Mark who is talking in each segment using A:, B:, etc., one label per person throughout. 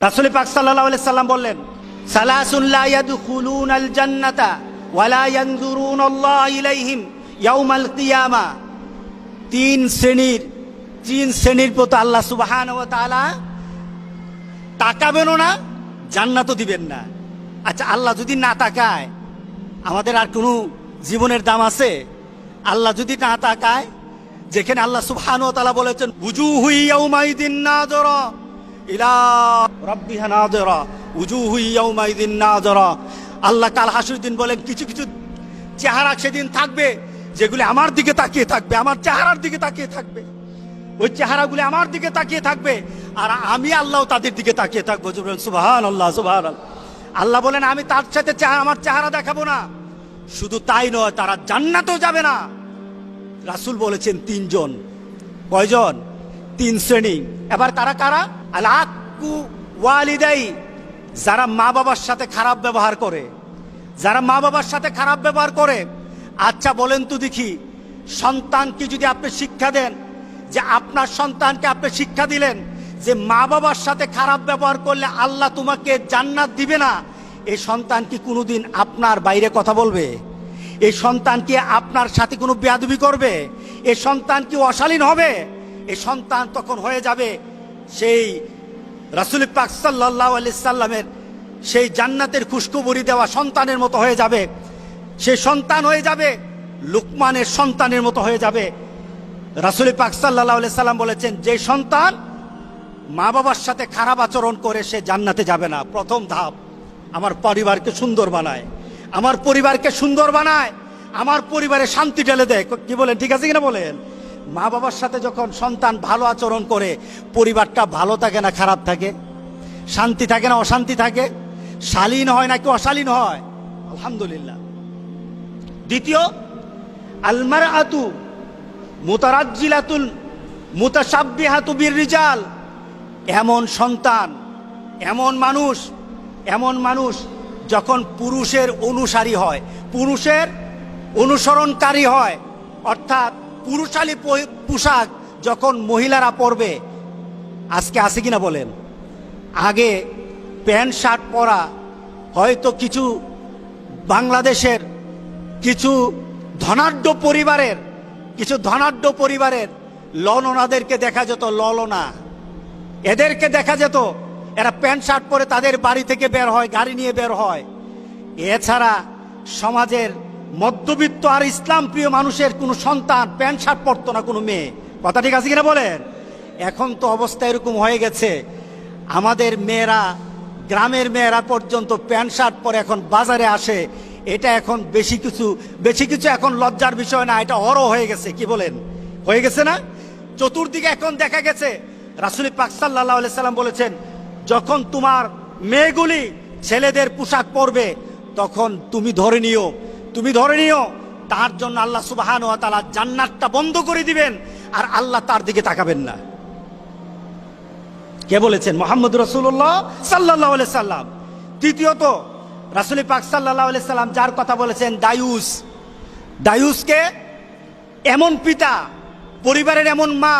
A: রাসূল পাক সাল্লাল্লাহু আলাইহি সাল্লাম বললেন, সালাসুন লা ইয়াদখুলুনাল জান্নাতা ওয়া লা ইয়ানজুরুনাল্লাহু ইলাইহিম ইয়াউমাল কিয়ামা। তিন শ্রেণীর প্রতি আল্লাহ সুবহানাহু ওয়া তাআলা তাকাবেনও না, জান্নাতও দিবেন না। আচ্ছা, আল্লাহ যদি না তাকায় আমাদের আর কোনো জীবনের দাম আছে? আল্লাহ যদি না তাকায়, যেখানে আল্লাহ সুবহানাহু ওয়া তাআলা বলেছেন উজুহু ইয়াউমাইদিন নাযিরা ইলা রাব্বিহা নাযিরা, উজুহু ইয়াউমাইদিন নাযিরা। আল্লাহ কাল হাসরের দিন বলেন, কিছু কিছু চেহারা সেদিন থাকবে যেগুলি আমার দিকে তাকিয়ে থাকবে, আমার চেহারার দিকে তাকিয়ে থাকবে। ওই চেহারাগুলি আমার দিকে তাকিয়ে থাকবে আর আমি আল্লাহ তাদের দিকে তাকিয়ে থাকবো। সুবহানাল্লাহ, সুবহানাল্লাহ। আল্লাহ বলেন, আমি তার সাথে আমার চেহারা দেখাবো না। শুধু তাই নয়, তারা জান্নাতেও যাবে না। রাসূল বলেছেন তিনজন। কয়জন? তিন শ্রেণী। এবার তারা কারা? আল আক্কু ওয়ালিদাই, যারা মা বাবার সাথে খারাপ ব্যবহার করে, যারা মা বাবার সাথে খারাপ ব্যবহার করে। আচ্ছা বলেন তো দেখি, সন্তানকে যদি আপনি শিক্ষা দেন, যে আপনার সন্তানকে আপনি শিক্ষা দিলেন যে মা বাবার সাথে খারাপ ব্যবহার করলে আল্লাহ তোমাকে জান্নাত দিবে না, এই সন্তান কি কোনোদিন আপনার বাইরে কথা বলবে? এই সন্তান কি আপনার সাথে কোনো বেয়াদবি করবে? এই সন্তান কি অশালীন হবে? এই সন্তান তখন হয়ে যাবে সেই রাসূল পাক সাল্লাল্লাহু আলাইহি সাল্লামের সেই জান্নাতের খুশখবরি দেওয়া সন্তানের মতো হয়ে যাবে। সেই সন্তান হয়ে যাবে লুকমানের সন্তানের মতো হয়ে যাবে। রাসূল পাক সাল্লাল্লাহু আলাইহি সাল্লাম বলেছেন, যে সন্তান মা বাবার সাথে খারাপ আচরণ করে সে জান্নাতে যাবে না। প্রথম ধাপ, আমার পরিবারকে সুন্দর বানায়, আমার পরিবারকে সুন্দর বানায়, আমার পরিবারে শান্তি ঢেলে দেয়। কি বলেন, ঠিক আছে কিনা বলেন? মা বাবার সাথে যখন সন্তান ভালো আচরণ করে, পরিবারটা ভালো থাকে না খারাপ থাকে? শান্তি থাকে না অশান্তি থাকে? শালীন হয় নাকি অশালীন হয়? আলহামদুলিল্লাহ। দ্বিতীয়, আল মারআতু মুতারাজ্জিলাতুল মুতাশাব্বিহাতু বিররিজাল। এমন সন্তান, এমন মানুষ যখন পুরুষের অনুসারী হয়, পুরুষের অনুসরণকারী হয়, অর্থাৎ পুরুষালী পোশাক যখন মহিলারা পরবে। আজকে আছে কিনা বলেন? আগে প্যান্ট শার্ট পরা হয়তো কিছু বাংলাদেশের কিছু ধনাঢ্য পরিবারের ললনাদেরকে দেখা যেত, ললনা এদেরকে দেখা যেত, এরা প্যান্ট শার্ট পরে তাদের বাড়ি থেকে বের হয়, গাড়ি নিয়ে বের হয়। এছাড়া সমাজের মধ্যবিত্ত আর ইসলাম প্রিয় মানুষের কোনো সন্তান প্যান্ট শার্ট পরতো না, কোনো মেয়ে। কথা ঠিক আছে কিনা বলেন? এখন তো অবস্থা এরকম হয়ে গেছে, আমাদের মেয়েরা, গ্রামের মেয়েরা পর্যন্ত প্যান্ট শার্ট পরে এখন বাজারে আসে। এটা এখন বেশি কিছু এখন লজ্জার বিষয় না, এটা অরো হয়ে গেছে। কি বলেন, হয়ে গেছে না? চতুর্দিকে এখন দেখা গেছে। রাসূল পাক সাল্লাল্লাহু আলাইহি সাল্লাম বলেছেন, যখন তোমার মেয়েগুলি ছেলেদের পোশাক পরবে তখন তুমি ধরে নিও তার জন্য আল্লাহ সুবহানাহু ওয়া তাআলা জান্নাতটা বন্ধ করে দিবেন আর আল্লাহ তার দিকে তাকাবেন না। কে বলেছেন? মুহাম্মদ রাসূলুল্লাহ সাল্লাল্লাহু আলাইহি সাল্লাম। তৃতীয়ত, রাসূল পাক সাল্লাল্লাহু আলাইহি সাল্লাম যার কথা বলেছেন, দায়ুসকে এমন পিতা, পরিবারের এমন মা,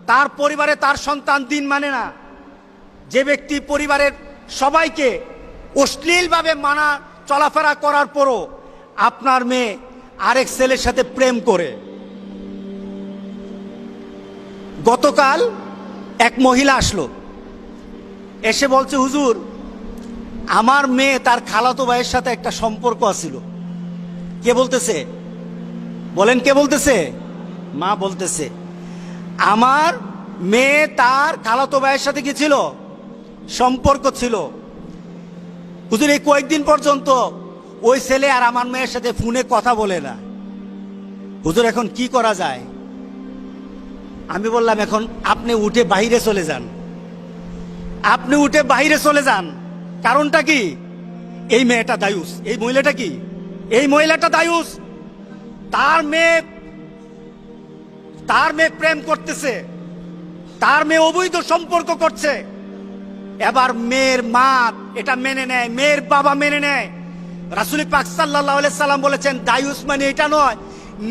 A: তার পরিবারে তার সন্তান দিন মানে না, যে ব্যক্তি পরিবারের সবাইকে অশ্লীলভাবে মানা চলাফেরা করার পরও আপনার মেয়ে আরেক ছেলের সাথে প্রেম করে। গতকাল এক মহিলা আসলো, এসে বলছে, হুজুর আমার মেয়ে তার খালাতো ভাইয়ের সাথে একটা সম্পর্ক আছিল। কে বলতেছে? বলেন, কে বলতেছে? মা বলতেছে, আমার মেয়ে তার খালাতো ভাইয়ের সাথে কি ছিল? সম্পর্ক ছিল। হুজুর এই কয়েকদিন পর্যন্ত ওই ছেলে আর আমার মেয়ের সাথে ফোনে কথা বলে না। হুজুর এখন কি করা যায়? আমি বললাম, এখন আপনি উঠে বাইরে চলে যান। কারণটা কি? এই মেয়েটা দায়ুস, এই মহিলাটা দায়ুস। তার মেয়ে প্রেম করতেছে, তার মেয়ে অবৈধ সম্পর্ক করছে। এবার মেয়ের মা এটা মেনে নেয়, মেয়ের বাবা মেনে নেয়। রাসূল পাক সাল্লাল্লাহু আলাইহি সাল্লাম বলেছেন, দায়ুস মানে এটা নয়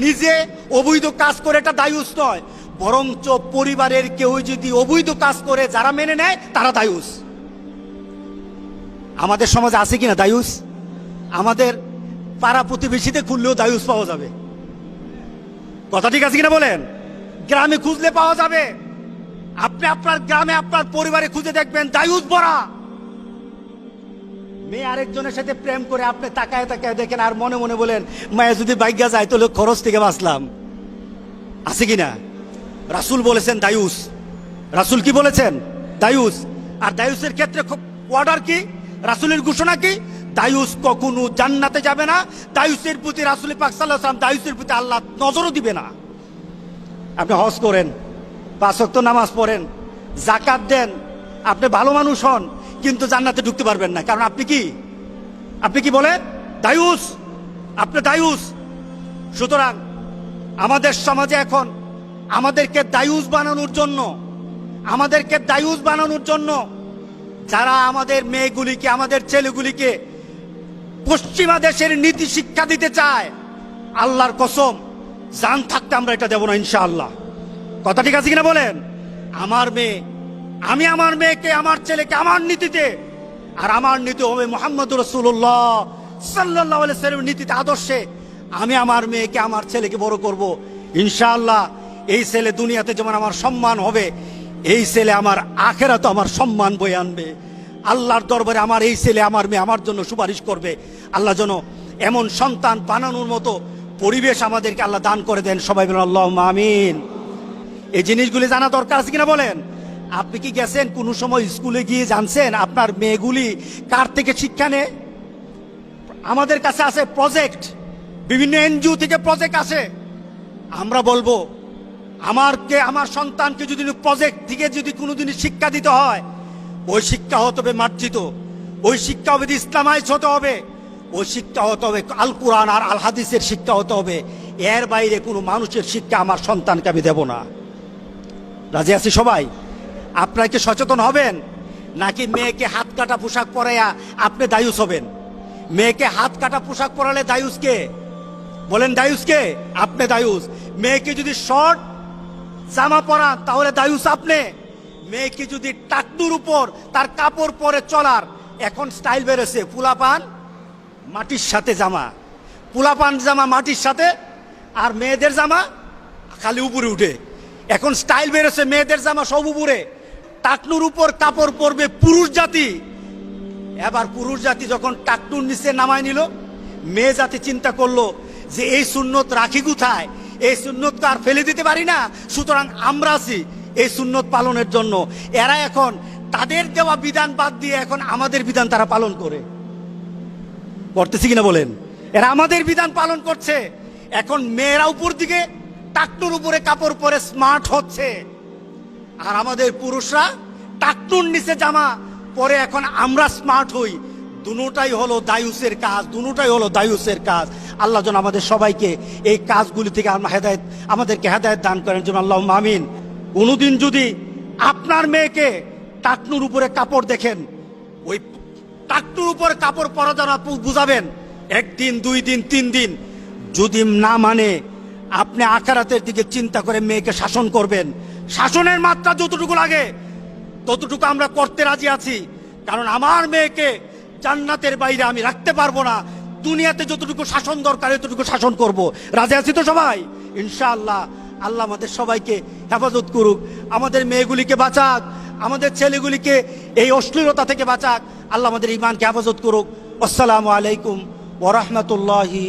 A: নিজে অবৈধ কাজ করে, এটা দায়ুস নয়, বরঞ্চ পরিবারের কেউ যদি অবৈধ কাজ করে যারা মেনে নেয় তারা দায়ুস। আমাদের সমাজে আছে কিনা দায়ুস? আমাদের পাড়া প্রতিবেশীতে খুললেও দায়ুস পাওয়া যাবে। কথা ঠিক আছে কিনা বলেন? গ্রামে খুঁজলে পাওয়া যাবে। আপনি আপনার গ্রামে আপনার পরিবারে খুঁজে দেখবেন দায়ুস ভরা। মেয়ে আরেকজনের সাথে প্রেম করে আপনি তাকায় তাকায় দেখেন আর মনে মনে বলেন মায়া যদি বাইগা যায় তাহলে খরচ থেকে বাঁচলাম। আছে কিনা? রাসূল বলেছেন দায়ুস। রাসূল কি বলেছেন? দায়ুস। আর দায়ুসের ক্ষেত্রে অর্ডার কি? রাসূলের ঘোষণা কি? দায়ুস কখনো জান্নাতে যাবে না। দায়ুসের প্রতি রাসূল পাক সাল্লাল্লাহু আলাইহি ওয়াসাল্লাম দায়ুসের প্রতি আল্লাহ নজরও দিবে না। আপনি হজ করেন, 5 ওয়াক্ত নামাজ পড়েন, যাকাত দেন, আপনি ভালো মানুষ হন, কিন্তু জান্নাতে ঢুকতে পারবেন না। কারণ আপনি কি বলেন? দায়ুস। আপনি দায়ুস। সুতরাং আমাদের সমাজে এখন আমাদেরকে দায়ুস বানানোর জন্য যারা আমাদের মেয়েগুলিকে, আমাদের ছেলেগুলিকে পশ্চিমা দেশের নীতি শিক্ষা দিতে চায়, আল্লাহর কসম জান থাকতে আমরা এটা দেব না ইনশাআল্লাহ। কথা ঠিক আছে কিনা বলেন? আমি আমার মেয়েকে, আমার ছেলেকে আমার নীতিতে, আর আমার নীতি হবে মুহাম্মদুর রাসূলুল্লাহ সাল্লাল্লাহু আলাইহি ওয়াসাল্লামের নীতিতে, আদর্শে আমি আমার মেয়েকে, আমার ছেলেকে বড় করব ইনশাআল্লাহ। এই ছেলে দুনিয়াতে যেমন আমার সম্মান হবে, এই ছেলে আমার আখেরাতে আমার সম্মান বয়ে আনবে। আল্লাহর দরবারে আমার এই ছেলে, আমার মেয়ে আমার জন্য সুপারিশ করবে। আল্লাহ যেন এমন সন্তান বানানোর মতো পরিবেশ আমাদেরকে আল্লাহ দান করে দেন। সবাই বলেন আল্লাহুম্মা আমিন। এই জিনিসগুলি জানা দরকার আছে কিনা বলেন? আপনি কি গেছেন কোনো সময় স্কুলে গিয়ে জানছেন আপনার মেয়েগুলি কার থেকে শিক্ষা নেয়? আমাদের কাছে আছে প্রজেক্ট, বিভিন্ন এনজিও থেকে প্রজেক্ট আসে। আমরা বলবো আমার সন্তানকে যদি প্রজেক্ট থেকে যদি কোনোদিন শিক্ষা দিতে হয়, ওই শিক্ষা হতে হবে মার্জিত, ওই শিক্ষা হবে ইসলামাইজ হতে হবে, ওই শিক্ষা হতে হবে আল কোরআন আর আল হাদিসের শিক্ষা হতে হবে। এর বাইরে কোনো মানুষের শিক্ষা আমার সন্তানকে আমি দেব না। রাজি আছি সবাই? আপনারা কি সচেতন হবেন? নাকি মেয়েকে হাত কাটা পোশাক পরাইয়া আপনি দায়ুস হবেন? মেয়েকে হাত কাটা পোশাক পরালে দায়ুস কে? বলেন দায়ুস কে? আপনি দায়ুস। মেয়েকে যদি শর্ট জামা পরান তাহলে দায়ুস আপনি। মেয়েকে যদি টাকনুর উপর তার কাপড় পরে চলার, এখন স্টাইল বেরোছে, পুলাপান মাটির সাথে জামা, পুলাপান জামা মাটির সাথে, আর মেয়েদের জামা খালি উপরে উঠে। এখন স্টাইল বেরোছে, মেয়েদের জামা সব উপরে, টাকনুর উপর কাপড় পরবে পুরুষ জাতি। এবার পুরুষ জাতি যখন টাকনুর নিচে নামায় নিল, মেয়ে জাতি চিন্তা করলো যে এই সুন্নত রাখি কোথায়, এই সুন্নত তো আর ফেলে দিতে পারি না, সুতরাং আমরা আছি এই সুন্নত পালনের জন্য। এরা এখন তাদের দেওয়া বিধান বাদ দিয়ে এখন আমাদের বিধান তারা পালন করতেছি কিনা বলেন? এরা আমাদের বিধান পালন করছে। এখন মেয়েরা উপর দিকে টাকনুর উপরে কাপড় পরে স্মার্ট হচ্ছে, আর আমাদের পুরুষরা টাকনুর নিচে জামা পরে এখন আমরা স্মার্ট হই। দুটোটাই হলো দায়ুসের কাজ। আল্লাহ যেন আমাদের সবাইকে এই কাজগুলি থেকে আমাদেরকে হেদায়েত দান করেন যেন, আল্লাহুম্মা আমিন। কোনোদিন যদি আপনার মেয়েকে টাকনুর উপরে কাপড় দেখেন, ওই টাকনুর উপরে কাপড় পরা যারা বুঝাবেন, 1 দিন 2 দিন 3 দিন, যদি না মানে আপনি আখিরাতের দিকে চিন্তা করে মেয়েকে শাসন করবেন। শাসনের মাত্রা যতটুকু লাগে ততটুকু আমরা করতে রাজি আছি, কারণ আমার মেয়েকে জান্নাতের বাইরে আমি রাখতে পারবো না। দুনিয়াতে যতটুকু শাসন দরকার ততটুকু শাসন করব। রাজি আছি তো সবাই? ইনশাআল্লাহ। আল্লাহ আমাদের সবাইকে হেফাজত করুক, আমাদের মেয়েগুলিকে বাঁচাক, আমাদের ছেলেগুলিকে এই অশ্লীলতা থেকে বাঁচাক। আল্লাহ আমাদের ঈমানকে হেফাজত করুক। আসসালামু আলাইকুম ওয়া রাহমাতুল্লাহি